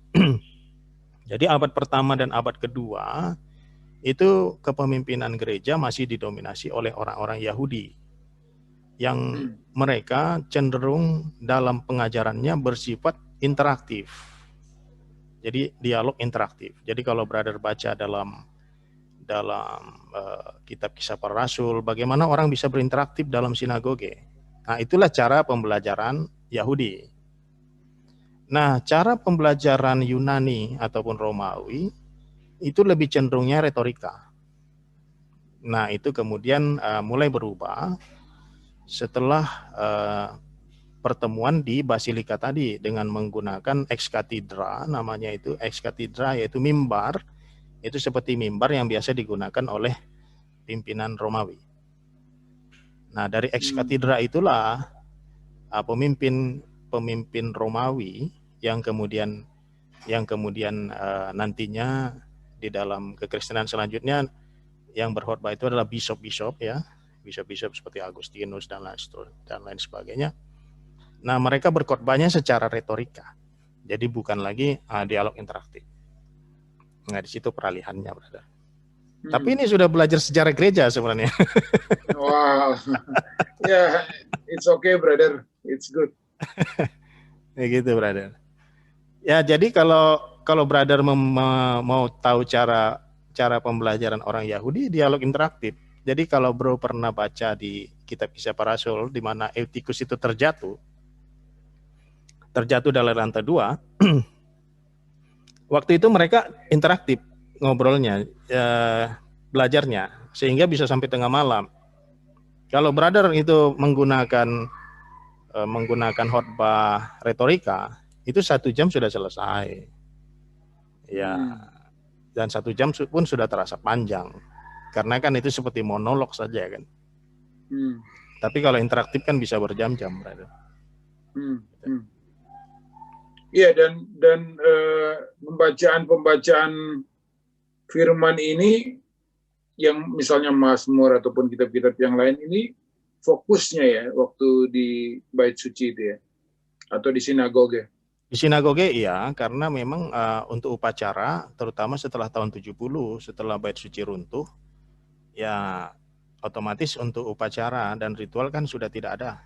Speaker 2: Jadi abad pertama dan abad kedua itu kepemimpinan gereja masih didominasi oleh orang-orang Yahudi yang mereka cenderung dalam pengajarannya bersifat interaktif. Jadi dialog interaktif. Jadi kalau brother baca dalam kitab Kisah Para Rasul, bagaimana orang bisa berinteraktif dalam sinagoge. Nah, itulah cara pembelajaran Yahudi. Nah, cara pembelajaran Yunani ataupun Romawi itu lebih cenderungnya retorika. Nah, itu kemudian mulai berubah setelah pertemuan di Basilika tadi dengan menggunakan ex cathedra, namanya itu ex cathedra, yaitu mimbar. Itu seperti mimbar yang biasa digunakan oleh pimpinan Romawi. Nah, dari ex cathedra itulah pemimpin Romawi yang kemudian nantinya di dalam kekristenan selanjutnya yang berkhotbah itu adalah bishop-bishop ya, bishop-bishop seperti Agustinus dan lain sebagainya. Nah, mereka berkhotbahnya secara retorika, jadi bukan lagi dialog interaktif. Nah, di situ peralihannya, brother. Tapi ini sudah belajar sejarah gereja sebenarnya.
Speaker 1: Wow, ya, it's okay, brother, it's good.
Speaker 2: Ya gitu, brother. Ya, jadi kalau brother mau tahu cara pembelajaran orang Yahudi, dialog interaktif. Jadi kalau bro pernah baca di kitab Kisah Para Rasul di mana Eutikus itu terjatuh dari lantai 2, waktu itu mereka interaktif ngobrolnya, belajarnya, sehingga bisa sampai tengah malam. Kalau brother itu menggunakan khotbah retorika, itu 1 jam sudah selesai. Ya, dan 1 jam pun sudah terasa panjang, karena kan itu seperti monolog saja kan. Tapi kalau interaktif kan bisa berjam-jam, brother.
Speaker 1: Iya, dan pembacaan firman ini yang misalnya Mazmur ataupun kitab-kitab yang lain ini fokusnya ya waktu di bait suci itu ya, atau di sinagoge.
Speaker 2: Di sinagoge iya, karena memang untuk upacara, terutama setelah tahun 70, setelah bait suci runtuh, ya otomatis untuk upacara dan ritual kan sudah tidak ada.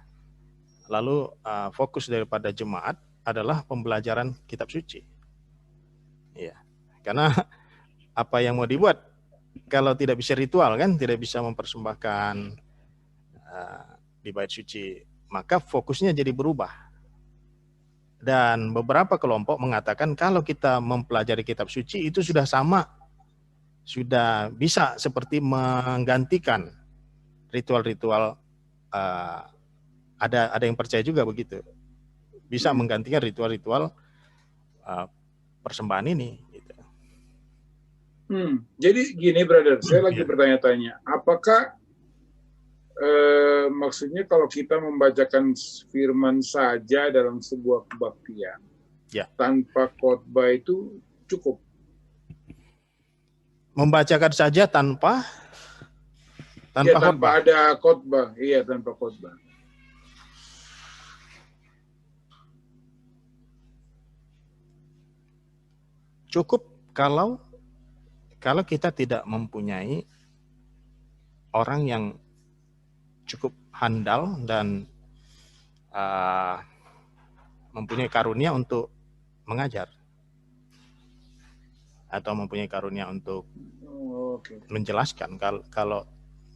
Speaker 2: Lalu fokus daripada jemaat adalah pembelajaran kitab suci. Iya, karena apa yang mau dibuat kalau tidak bisa ritual kan, tidak bisa mempersembahkan di bait suci, maka fokusnya jadi berubah. Dan beberapa kelompok mengatakan kalau kita mempelajari kitab suci itu sudah sama, sudah bisa seperti menggantikan ritual-ritual. Ada yang percaya juga begitu, bisa menggantikan ritual-ritual persembahan ini. Gitu.
Speaker 1: Jadi gini, brother, saya lagi bertanya-tanya, apakah maksudnya kalau kita membacakan firman saja dalam sebuah kebaktian tanpa khotbah itu cukup?
Speaker 2: Membacakan saja tanpa khotbah.
Speaker 1: Ada khotbah, iya, tanpa khotbah.
Speaker 2: Cukup kalau kita tidak mempunyai orang yang cukup handal dan mempunyai karunia untuk mengajar atau mempunyai karunia untuk menjelaskan. Kalau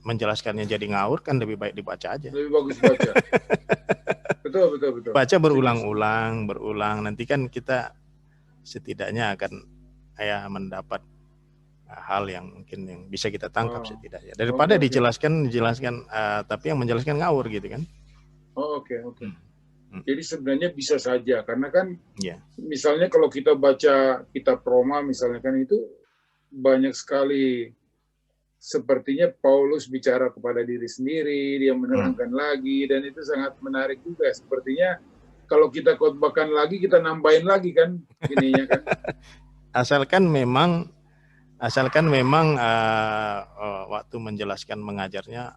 Speaker 2: menjelaskannya jadi ngawur kan lebih baik dibaca aja.
Speaker 1: Lebih bagus baca. Betul.
Speaker 2: Baca berulang. Nanti kan kita setidaknya akan mendapat hal yang mungkin yang bisa kita tangkap setidaknya. Daripada dijelaskan tapi yang menjelaskan ngawur gitu kan.
Speaker 1: Oke. Jadi sebenarnya bisa saja, karena kan misalnya kalau kita baca kitab Roma misalnya kan itu banyak sekali sepertinya Paulus bicara kepada diri sendiri, dia menerangkan lagi, dan itu sangat menarik juga. Sepertinya kalau kita khotbahkan lagi, kita nambahin lagi kan ininya kan.
Speaker 2: Asalkan memang waktu menjelaskan mengajarnya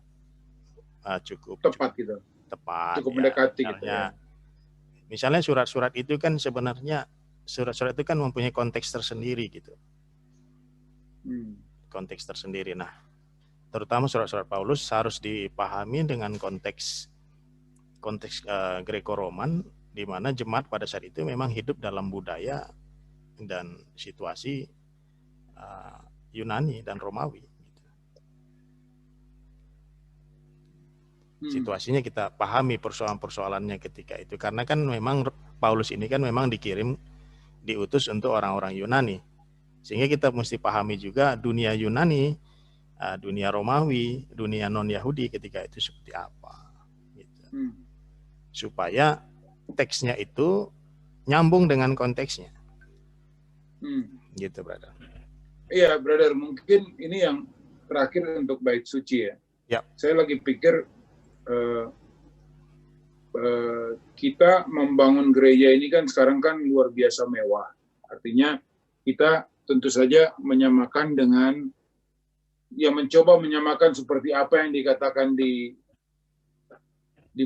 Speaker 2: cukup
Speaker 1: tepat gitu.
Speaker 2: Tepat.
Speaker 1: Cukup mendekati gitu ya.
Speaker 2: Misalnya surat-surat itu kan sebenarnya surat-surat itu kan mempunyai konteks tersendiri gitu. Konteks tersendiri. Nah, terutama surat-surat Paulus harus dipahami dengan konteks Greko-Roman, di mana jemaat pada saat itu memang hidup dalam budaya dan situasi Yunani dan Romawi. Situasinya kita pahami persoalan-persoalannya ketika itu, karena kan memang Paulus ini kan memang diutus untuk orang-orang Yunani, sehingga kita mesti pahami juga dunia Yunani, dunia Romawi, dunia non-Yahudi ketika itu seperti apa gitu. Supaya teksnya itu nyambung dengan konteksnya gitu, brother.
Speaker 1: Iya, brother, mungkin ini yang terakhir untuk bait suci ya. Saya lagi pikir kita membangun gereja ini kan sekarang kan luar biasa mewah. Artinya kita tentu saja menyamakan dengan, mencoba menyamakan seperti apa yang dikatakan di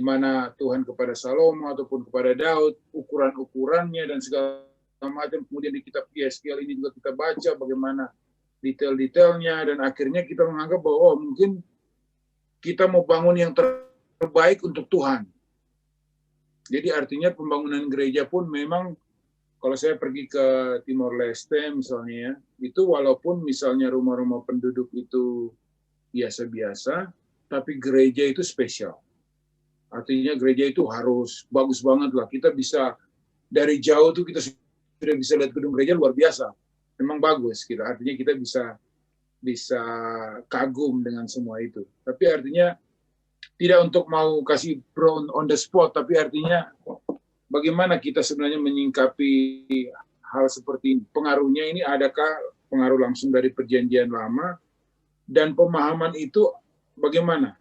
Speaker 1: mana Tuhan kepada Salomo ataupun kepada Daud, ukuran-ukurannya dan segala macam. Kemudian di kitab Yeskiel ini juga kita baca bagaimana detail-detailnya, dan akhirnya kita menganggap bahwa mungkin kita mau bangun yang terbaik untuk Tuhan. Jadi artinya pembangunan gereja pun memang, kalau saya pergi ke Timor Leste misalnya, itu walaupun misalnya rumah-rumah penduduk itu biasa-biasa, tapi gereja itu spesial. Artinya gereja itu harus bagus banget lah. Kita bisa dari jauh tuh kita sudah bisa lihat gedung gereja luar biasa. Memang bagus gitu. Artinya kita bisa kagum dengan semua itu. Tapi artinya tidak untuk mau kasih pro on the spot, tapi artinya bagaimana kita sebenarnya menyingkapi hal seperti ini. Pengaruhnya ini adakah pengaruh langsung dari perjanjian lama, dan pemahaman itu bagaimana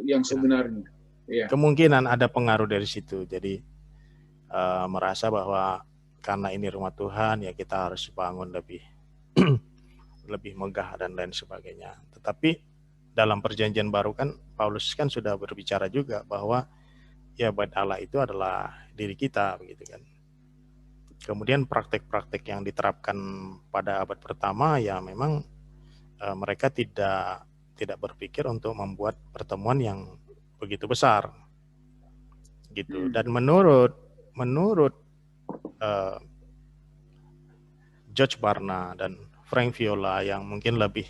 Speaker 1: yang sebenarnya. Ya.
Speaker 2: Kemungkinan ada pengaruh dari situ. Jadi merasa bahwa karena ini rumah Tuhan, ya kita harus bangun lebih lebih megah dan lain sebagainya. Tetapi dalam perjanjian baru kan Paulus kan sudah berbicara juga bahwa ya bait Allah itu adalah diri kita, begitu kan. Kemudian praktek-praktek yang diterapkan pada abad pertama ya memang mereka tidak berpikir untuk membuat pertemuan yang begitu besar gitu. Dan menurut George Barna dan Frank Viola yang mungkin lebih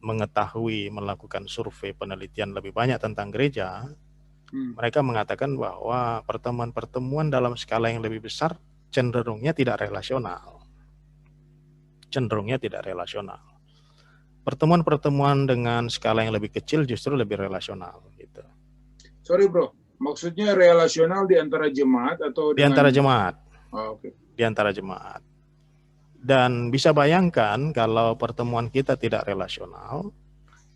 Speaker 2: mengetahui, melakukan survei penelitian lebih banyak tentang gereja, mereka mengatakan bahwa pertemuan-pertemuan dalam skala yang lebih besar cenderungnya tidak relasional. Pertemuan-pertemuan dengan skala yang lebih kecil justru lebih relasional gitu.
Speaker 1: Sorry bro, maksudnya relasional di antara jemaat atau
Speaker 2: di antara jemaat?
Speaker 1: Okay.
Speaker 2: Di antara jemaat. Dan bisa bayangkan kalau pertemuan kita tidak relasional,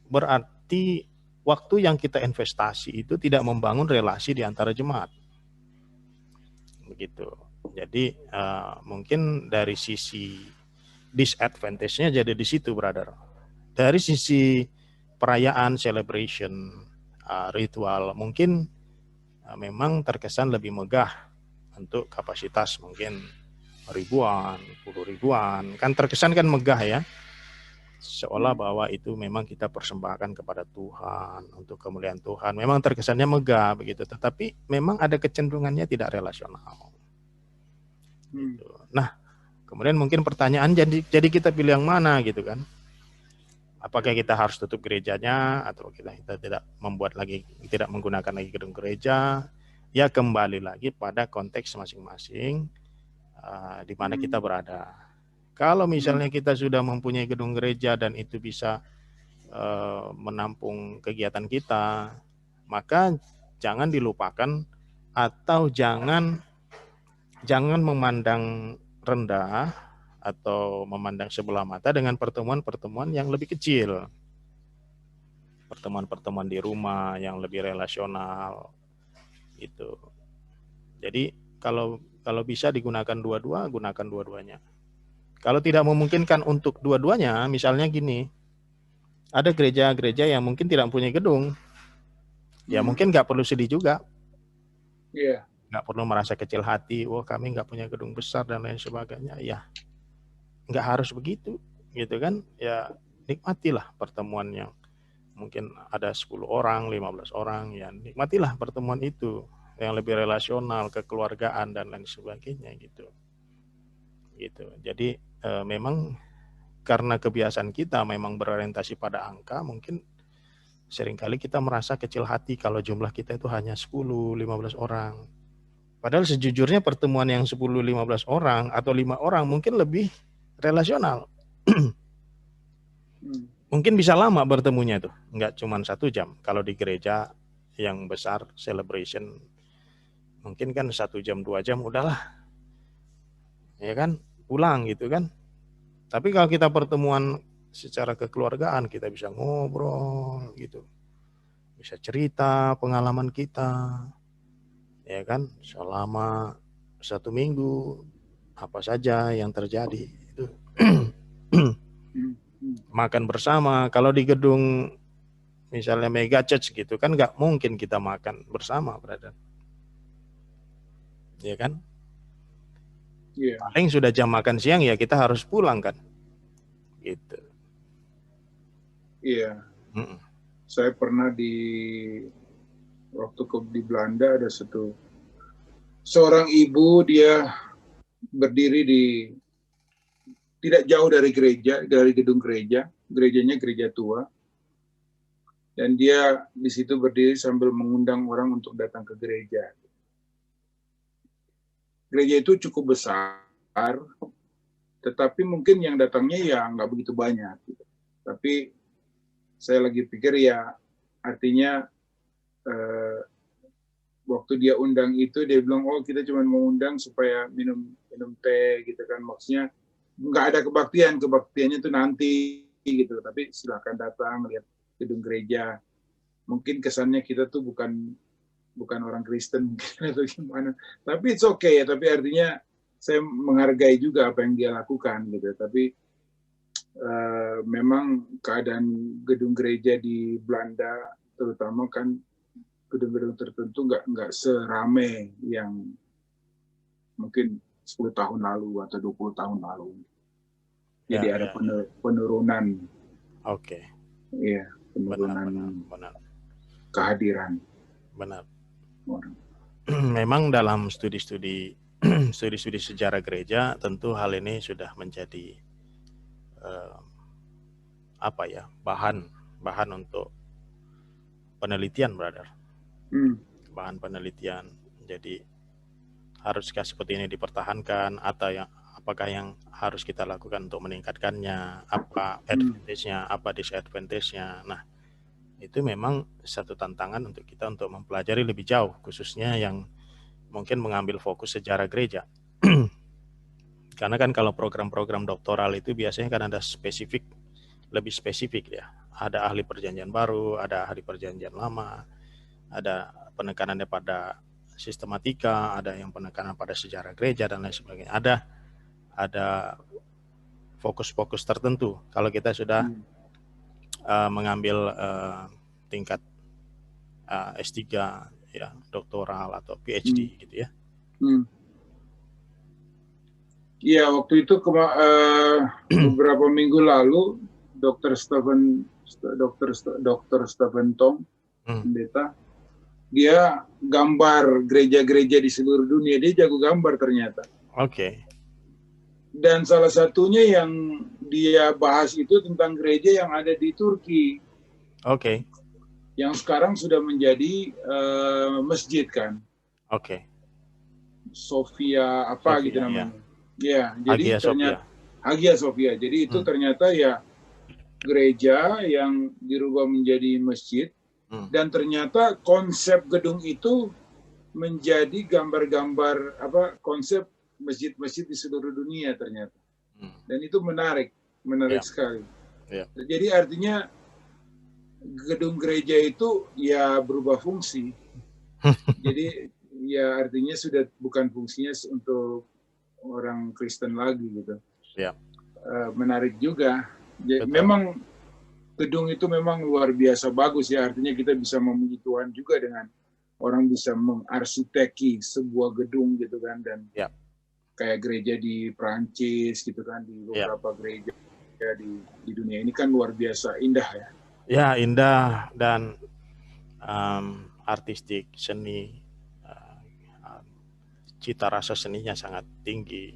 Speaker 2: berarti waktu yang kita investasi itu tidak membangun relasi di antara jemaat. Begitu. Jadi mungkin dari sisi disadvantage-nya jadi di situ, brother. Dari sisi perayaan, celebration, ritual, mungkin memang terkesan lebih megah untuk kapasitas mungkin ribuan, puluh ribuan, kan terkesan kan megah ya. seolah bahwa itu memang kita persembahkan kepada Tuhan untuk kemuliaan Tuhan. Memang terkesannya megah begitu, tetapi memang ada kecenderungannya tidak relasional. Gitu. Nah, kemudian mungkin pertanyaan jadi kita pilih yang mana gitu kan? Apakah kita harus tutup gerejanya atau kita tidak menggunakan lagi gedung gereja? Ya kembali lagi pada konteks masing-masing di mana kita berada. Kalau misalnya kita sudah mempunyai gedung gereja dan itu bisa menampung kegiatan kita, maka jangan dilupakan atau jangan memandang rendah atau memandang sebelah mata dengan pertemuan-pertemuan yang lebih kecil. Pertemuan-pertemuan di rumah yang lebih relasional gitu. Jadi kalau bisa digunakan dua-dua, gunakan dua-duanya. Kalau tidak memungkinkan untuk dua-duanya, misalnya gini, ada gereja-gereja yang mungkin tidak punya gedung, ya mungkin nggak perlu sedih juga, nggak perlu merasa kecil hati, wah kami nggak punya gedung besar dan lain sebagainya, ya nggak harus begitu, gitu kan? Ya nikmatilah pertemuan yang mungkin ada 10 orang, 15 orang, ya nikmatilah pertemuan itu yang lebih relasional, kekeluargaan dan lain sebagainya gitu. Jadi memang karena kebiasaan kita memang berorientasi pada angka, mungkin seringkali kita merasa kecil hati kalau jumlah kita itu hanya 10, 15 orang. Padahal sejujurnya pertemuan yang 10, 15 orang atau 5 orang mungkin lebih relasional. Mungkin bisa lama bertemunya tuh, nggak cuma 1 jam. Kalau di gereja yang besar celebration mungkin kan 1 jam 2 jam udahlah, ya kan, pulang gitu kan. Tapi kalau kita pertemuan secara kekeluargaan, kita bisa ngobrol gitu, bisa cerita pengalaman kita, ya kan, selama 1 minggu apa saja yang terjadi itu. Makan bersama. Kalau di gedung misalnya mega church gitu kan nggak mungkin kita makan bersama, brother. Ya kan? Paling sudah jam makan siang ya kita harus pulang kan. Gitu.
Speaker 1: Iya. Saya pernah waktu di Belanda ada seorang ibu, dia berdiri tidak jauh dari gedung gereja. Gerejanya gereja tua. Dan dia di situ berdiri sambil mengundang orang untuk datang ke gereja. Gereja itu cukup besar, tetapi mungkin yang datangnya ya nggak begitu banyak. Tapi saya lagi pikir ya artinya waktu dia undang itu dia bilang, oh kita cuma mau undang supaya minum teh gitu kan, maksudnya nggak ada kebaktiannya itu nanti gitu, tapi silahkan datang lihat gedung gereja. Mungkin kesannya kita tuh bukan orang Kristen atau gimana, tapi it's okay ya. Tapi artinya saya menghargai juga apa yang dia lakukan gitu. Tapi memang keadaan gedung gereja di Belanda terutama kan gedung-gedung tertentu nggak serame yang mungkin 10 tahun lalu atau 20 tahun lalu. Jadi ada penurunan.
Speaker 2: Oke.
Speaker 1: Iya, penurunan
Speaker 2: benar.
Speaker 1: Kehadiran.
Speaker 2: Benar. Memang dalam studi-studi sejarah gereja tentu hal ini sudah menjadi bahan untuk penelitian, brother. Bahan penelitian. Jadi haruskah seperti ini dipertahankan atau apakah yang harus kita lakukan untuk meningkatkannya, apa advantage-nya, apa disadvantage-nya. Nah, itu memang satu tantangan untuk kita untuk mempelajari lebih jauh, khususnya yang mungkin mengambil fokus sejarah gereja. Karena kan kalau program-program doktoral itu biasanya kan ada lebih spesifik ya. Ada ahli perjanjian baru, ada ahli perjanjian lama, ada penekanannya pada sistematika, ada yang penekanan pada sejarah gereja dan lain sebagainya. Ada fokus-fokus tertentu. Kalau kita sudah mengambil tingkat S3 ya, doktoral atau PhD gitu ya.
Speaker 1: Iya, waktu itu beberapa minggu lalu Dr. Stephen Tong, pendeta, dia gambar gereja-gereja di seluruh dunia, dia jago gambar ternyata.
Speaker 2: Oke.
Speaker 1: Dan salah satunya yang dia bahas itu tentang gereja yang ada di Turki.
Speaker 2: Oke.
Speaker 1: Yang sekarang sudah menjadi masjid kan.
Speaker 2: Oke.
Speaker 1: Sofia apa
Speaker 2: Sofia,
Speaker 1: gitu namanya. Ya, jadi
Speaker 2: Hagia
Speaker 1: ternyata
Speaker 2: Sophia.
Speaker 1: Hagia Sophia. Jadi itu ternyata ya gereja yang dirubah menjadi masjid. Dan ternyata konsep gedung itu menjadi gambar-gambar konsep masjid-masjid di seluruh dunia ternyata. Dan itu menarik sekali. Jadi artinya gedung gereja itu ya berubah fungsi. Jadi ya artinya sudah bukan fungsinya untuk orang Kristen lagi gitu. Menarik juga. Jadi, memang gedung itu memang luar biasa bagus ya. Artinya kita bisa memuji Tuhan juga dengan orang bisa mengarsiteki sebuah gedung gitu kan, dan kayak gereja di Prancis gitu kan, di beberapa gereja di dunia ini kan luar biasa indah ya.
Speaker 2: Ya, indah dan artistik, seni, cita rasa seninya sangat tinggi.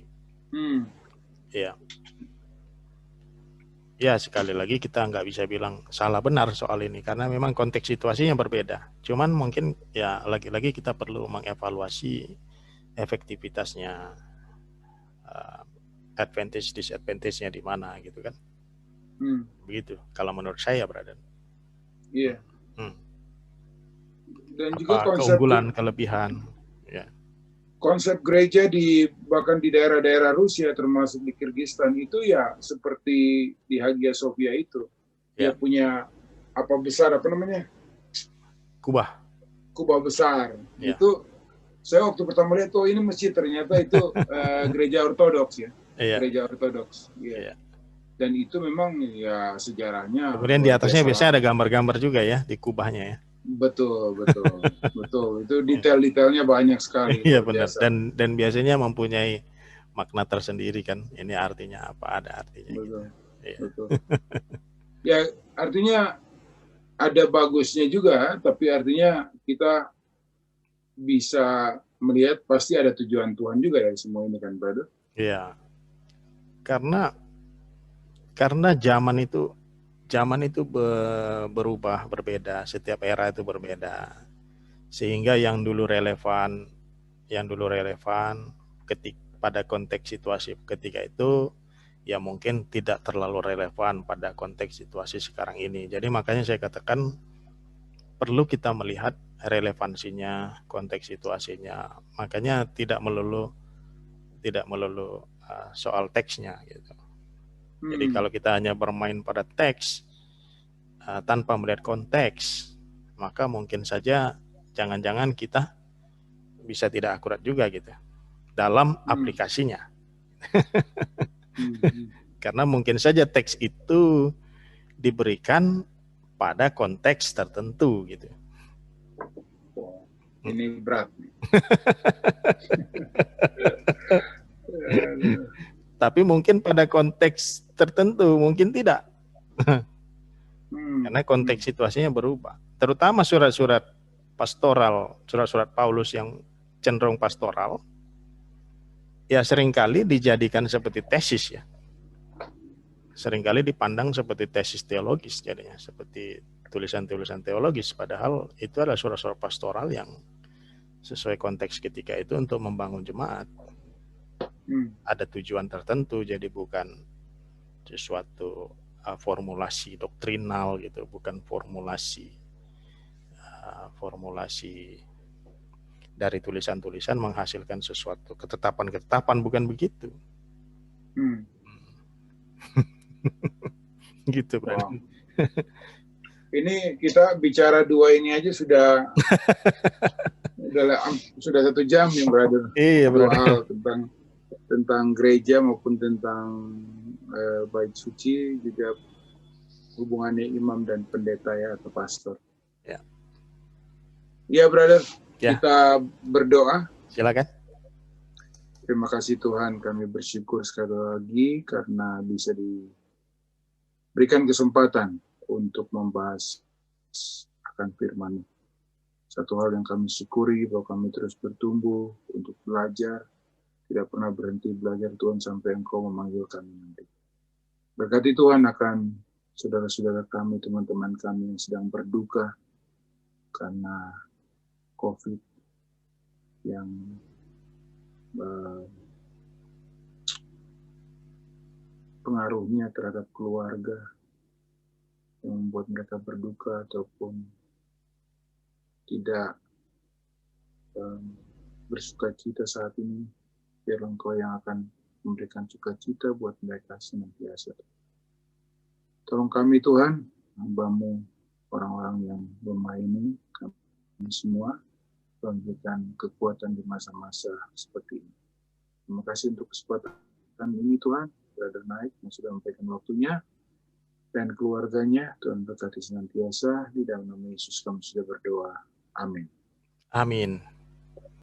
Speaker 2: Ya, sekali lagi kita nggak bisa bilang salah benar soal ini karena memang konteks situasinya berbeda. Cuman mungkin ya lagi-lagi kita perlu mengevaluasi efektivitasnya, advantage disadvantage-nya di mana gitu kan. Begitu kalau menurut saya, brother.
Speaker 1: Iya. Dan
Speaker 2: apa
Speaker 1: juga konsep
Speaker 2: keunggulan, kelebihan ya.
Speaker 1: Konsep gereja bahkan di daerah-daerah Rusia termasuk di Kyrgyzstan itu ya seperti di Hagia Sophia itu. Dia punya kubah besar. Itu saya waktu pertama lihat ini masjid, ternyata itu gereja Ortodoks ya. Gereja Ortodoks. Dan itu memang ya sejarahnya.
Speaker 2: Kemudian di atasnya biasanya ada gambar-gambar juga ya di kubahnya ya.
Speaker 1: Betul. Itu detail-detailnya banyak sekali.
Speaker 2: Iya benar. Dan biasanya mempunyai makna tersendiri kan. Ini artinya apa? Ada artinya.
Speaker 1: Betul.
Speaker 2: Gitu.
Speaker 1: Betul. Ya artinya ada bagusnya juga, tapi artinya kita bisa melihat pasti ada tujuan Tuhan juga ya semua ini kan, brother.
Speaker 2: Iya. Karena zaman itu berubah, berbeda, setiap era itu berbeda. Sehingga yang dulu relevan pada konteks situasi ketika itu ya mungkin tidak terlalu relevan pada konteks situasi sekarang ini. Jadi makanya saya katakan perlu kita melihat relevansinya, konteks situasinya. Makanya tidak melulu soal teksnya gitu. Jadi kalau kita hanya bermain pada teks tanpa melihat konteks, maka mungkin saja jangan-jangan kita bisa tidak akurat juga gitu dalam aplikasinya. Karena mungkin saja teks itu diberikan pada konteks tertentu gitu.
Speaker 1: Ini berat.
Speaker 2: Tapi mungkin pada konteks tertentu mungkin tidak. Karena konteks situasinya berubah. Terutama surat-surat pastoral, surat-surat Paulus yang cenderung pastoral, ya seringkali dijadikan seperti tesis ya. Seringkali dipandang seperti tesis teologis jadinya, seperti tulisan-tulisan teologis, padahal itu adalah surat-surat pastoral yang sesuai konteks ketika itu untuk membangun jemaat. Ada tujuan tertentu, jadi bukan sesuatu formulasi doktrinal gitu, bukan formulasi dari tulisan-tulisan menghasilkan sesuatu ketetapan-ketetapan, bukan begitu. Gitu,
Speaker 1: wow. Ini kita bicara dua ini aja sudah 1 jam ya, brother.
Speaker 2: Iya, brother.
Speaker 1: Hal tentang gereja maupun tentang bait suci, juga hubungannya imam dan pendeta ya, atau pastor.
Speaker 2: Ya.
Speaker 1: Ya, brother.
Speaker 2: Ya.
Speaker 1: Kita berdoa.
Speaker 2: Silakan.
Speaker 1: Terima kasih Tuhan, kami bersyukur sekali lagi karena bisa berikan kesempatan untuk membahas akan firman. Satu hal yang kami syukuri bahwa kami terus bertumbuh untuk belajar, tidak pernah berhenti belajar Tuhan sampai Engkau memanggil kami nanti. Berkati Tuhan akan saudara-saudara kami, teman-teman kami yang sedang berduka karena COVID yang pengaruhnya terhadap keluarga yang membuat mereka berduka ataupun tidak bersukacita saat ini. Biar Engkau yang akan memberikan sukacita buat mereka senantiasa. Tolong kami Tuhan, hamba-Mu, orang-orang yang lemah ini, kami semua, memberikan kekuatan di masa-masa seperti ini. Terima kasih untuk kesempatan ini Tuhan, Brother Naik yang sudah memberikan waktunya, dan keluarganya, Tuhan berkati senantiasa, di dalam nama Yesus kami sudah berdoa. Amin.
Speaker 2: Amin.